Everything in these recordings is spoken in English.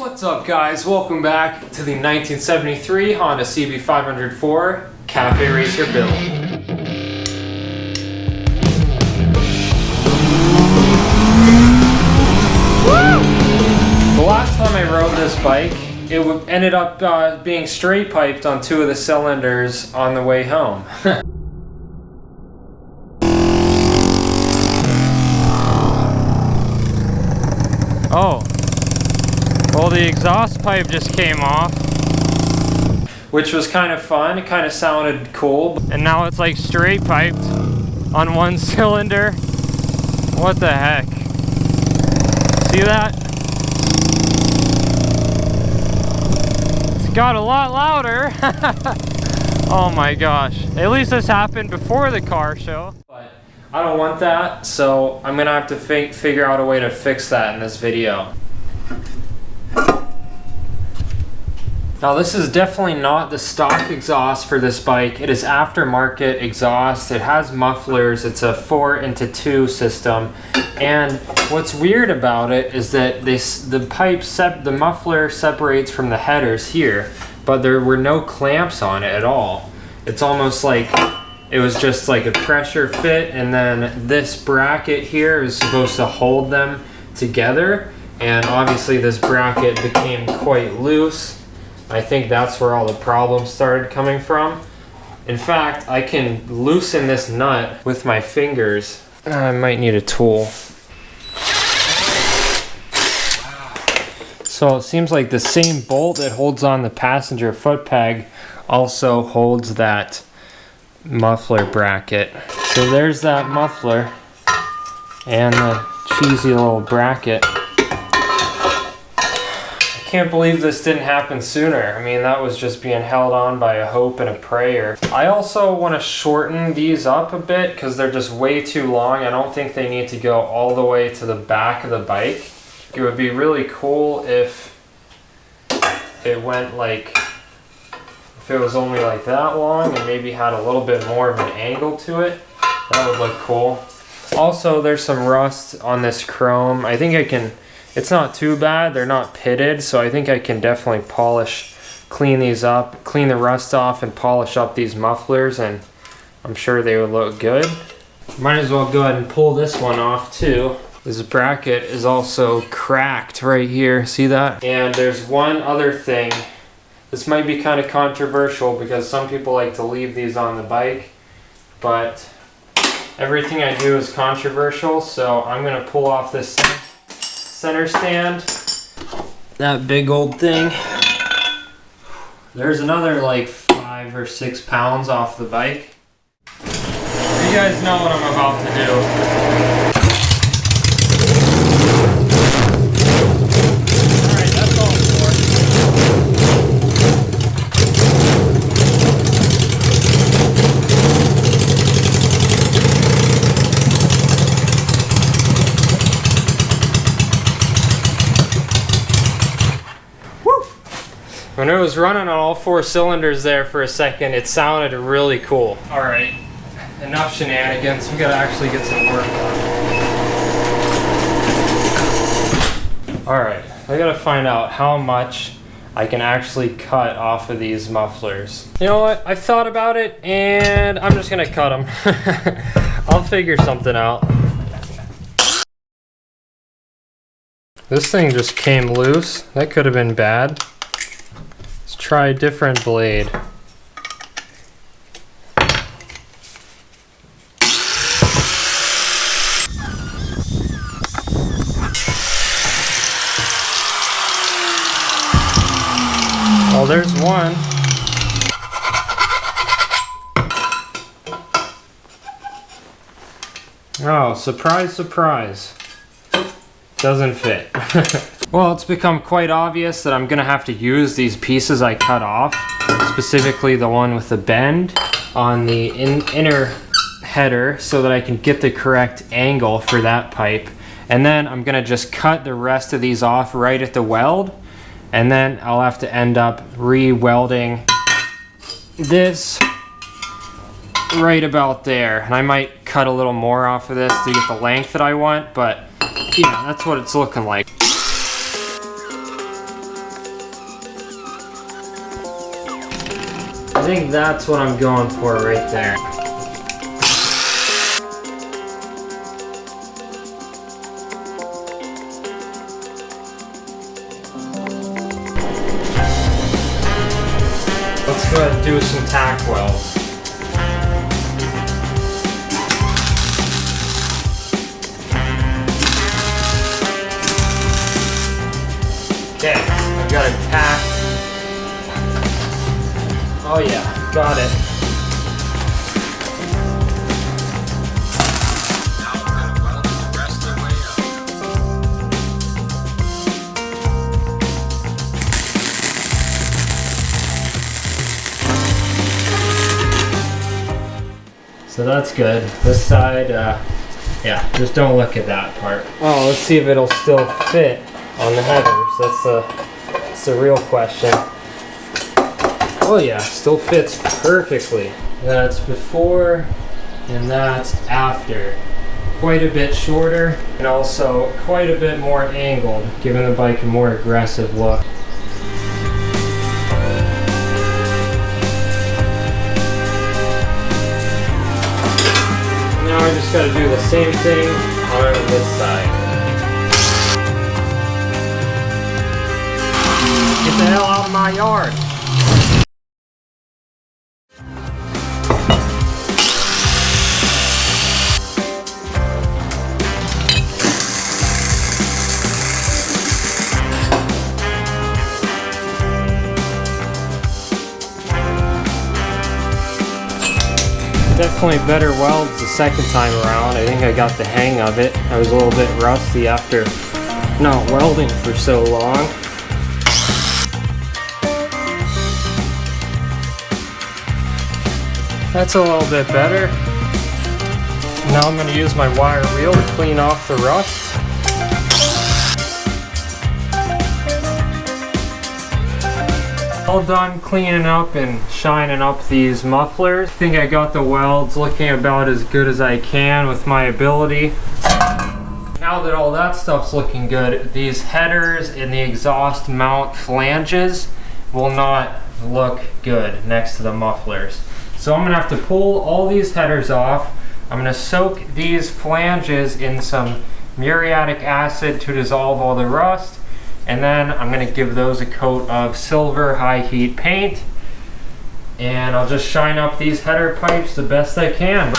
What's up guys, welcome back to the 1973 Honda CB500 Cafe Racer build. Woo! The last time I rode this bike, it ended up being straight piped on two of the cylinders on the way home. Oh. Well, the exhaust pipe just came off, which was kind of fun. It kind of sounded cool. And now it's like straight piped on one cylinder. What the heck? See that? It's got a lot louder. Oh my gosh. At least this happened before the car show. But I don't want that, so I'm gonna have to figure out a way to fix that in this video. Now this is definitely not the stock exhaust for this bike. It is aftermarket exhaust. It has mufflers. It's a 4x2 system. And what's weird about it is that the muffler separates from the headers here, but there were no clamps on it at all. It's almost like it was just like a pressure fit, and then this bracket here is supposed to hold them together. And obviously this bracket became quite loose. I think that's where all the problems started coming from. In fact, I can loosen this nut with my fingers. I might need a tool. So it seems like the same bolt that holds on the passenger foot peg also holds that muffler bracket. So there's that muffler and the cheesy little bracket. Can't believe this didn't happen sooner. I mean, that was just being held on by a hope and a prayer. I also want to shorten these up a bit because they're just way too long. I don't think they need to go all the way to the back of the bike. It would be really cool if it went like, if it was only like that long and maybe had a little bit more of an angle to it. That would look cool. Also, there's some rust on this chrome. I think I can, it's not too bad, they're not pitted, so I think I can definitely clean these up, clean the rust off and polish up these mufflers, and I'm sure they would look good. Might as well go ahead and pull this one off too. This bracket is also cracked right here, see that? And there's one other thing. This might be kind of controversial because some people like to leave these on the bike, but everything I do is controversial, so I'm gonna pull off this center stand, that big old thing. There's another like 5 or 6 pounds off the bike. You guys know what I'm about to do. Alright, that's all for it. When it was running on all 4 cylinders there for a second, it sounded really cool. Alright, enough shenanigans. We gotta actually get some work done. Alright, I gotta find out how much I can actually cut off of these mufflers. You know what? I thought about it and I'm just gonna cut them. I'll figure something out. This thing just came loose. That could have been bad. Try a different blade. Oh, there's one. Oh, surprise, surprise. Doesn't fit. Well, it's become quite obvious that I'm gonna have to use these pieces I cut off, specifically the one with the bend on the inner header, so that I can get the correct angle for that pipe. And then I'm gonna just cut the rest of these off right at the weld, and then I'll have to end up re-welding this right about there. And I might cut a little more off of this to get the length that I want, but yeah, that's what it's looking like. I think that's what I'm going for right there. Let's go ahead and do some tack welds. Okay, I've got a tack. Oh yeah, got it. Now I'm going to weld the rest of the way up. So that's good. This side, yeah, just don't look at that part. Oh, let's see if it'll still fit on the headers. That's the real question. Oh yeah, still fits perfectly. That's before and that's after. Quite a bit shorter and also quite a bit more angled, giving the bike a more aggressive look. Now I just got to do the same thing on this side. Get the hell out of my yard! Definitely better welds the second time around. I think I got the hang of it. I was a little bit rusty after not welding for so long. That's a little bit better. Now I'm going to use my wire wheel to clean off the rust. All done cleaning up and shining up these mufflers. I think I got the welds looking about as good as I can with my ability. Now that all that stuff's looking good, these headers and the exhaust mount flanges will not look good next to the mufflers. So I'm gonna have to pull all these headers off. I'm gonna soak these flanges in some muriatic acid to dissolve all the rust. And then I'm going to give those a coat of silver high heat paint. And I'll just shine up these header pipes the best I can.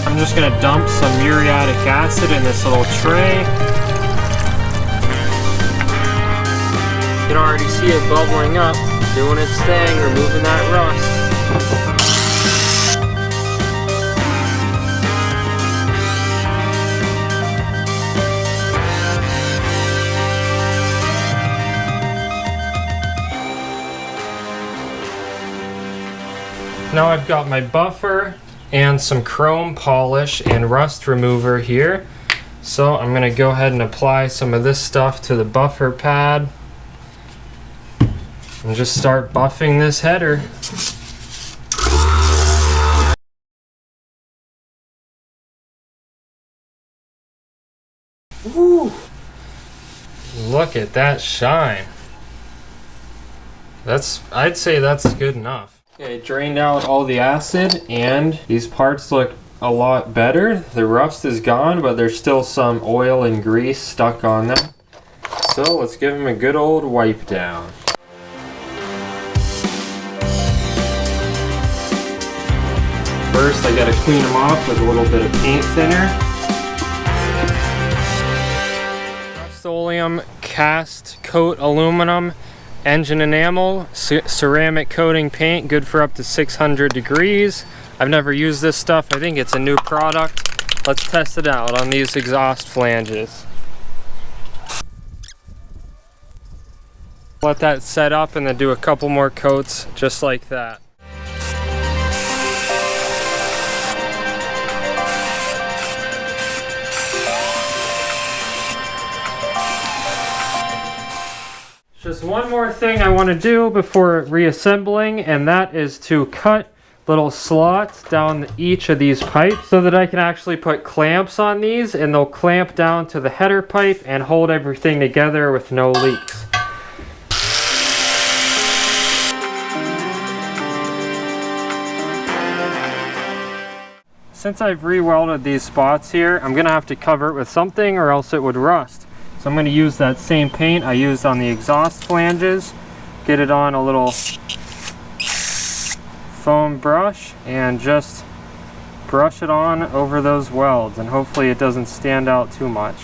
I'm just going to dump some muriatic acid in this little tray. You can already see it bubbling up, doing its thing, removing that rust. Now I've got my buffer and some chrome polish and rust remover here. So I'm going to go ahead and apply some of this stuff to the buffer pad and just start buffing this header. Woo! Look at that shine. I'd say that's good enough. Okay, drained out all the acid and these parts look a lot better. The rust is gone, but there's still some oil and grease stuck on them. So let's give them a good old wipe down. First, I gotta clean them off with a little bit of paint thinner. Rust-Oleum cast coat aluminum engine enamel, ceramic coating paint, good for up to 600 degrees. I've never used this stuff. I think it's a new product. Let's test it out on these exhaust flanges. Let that set up and then do a couple more coats just like that. There's one more thing I want to do before reassembling, and that is to cut little slots down each of these pipes so that I can actually put clamps on these, and they'll clamp down to the header pipe and hold everything together with no leaks. Since I've re-welded these spots here, I'm gonna have to cover it with something or else it would rust. So I'm going to use that same paint I used on the exhaust flanges, get it on a little foam brush, and just brush it on over those welds, and hopefully it doesn't stand out too much.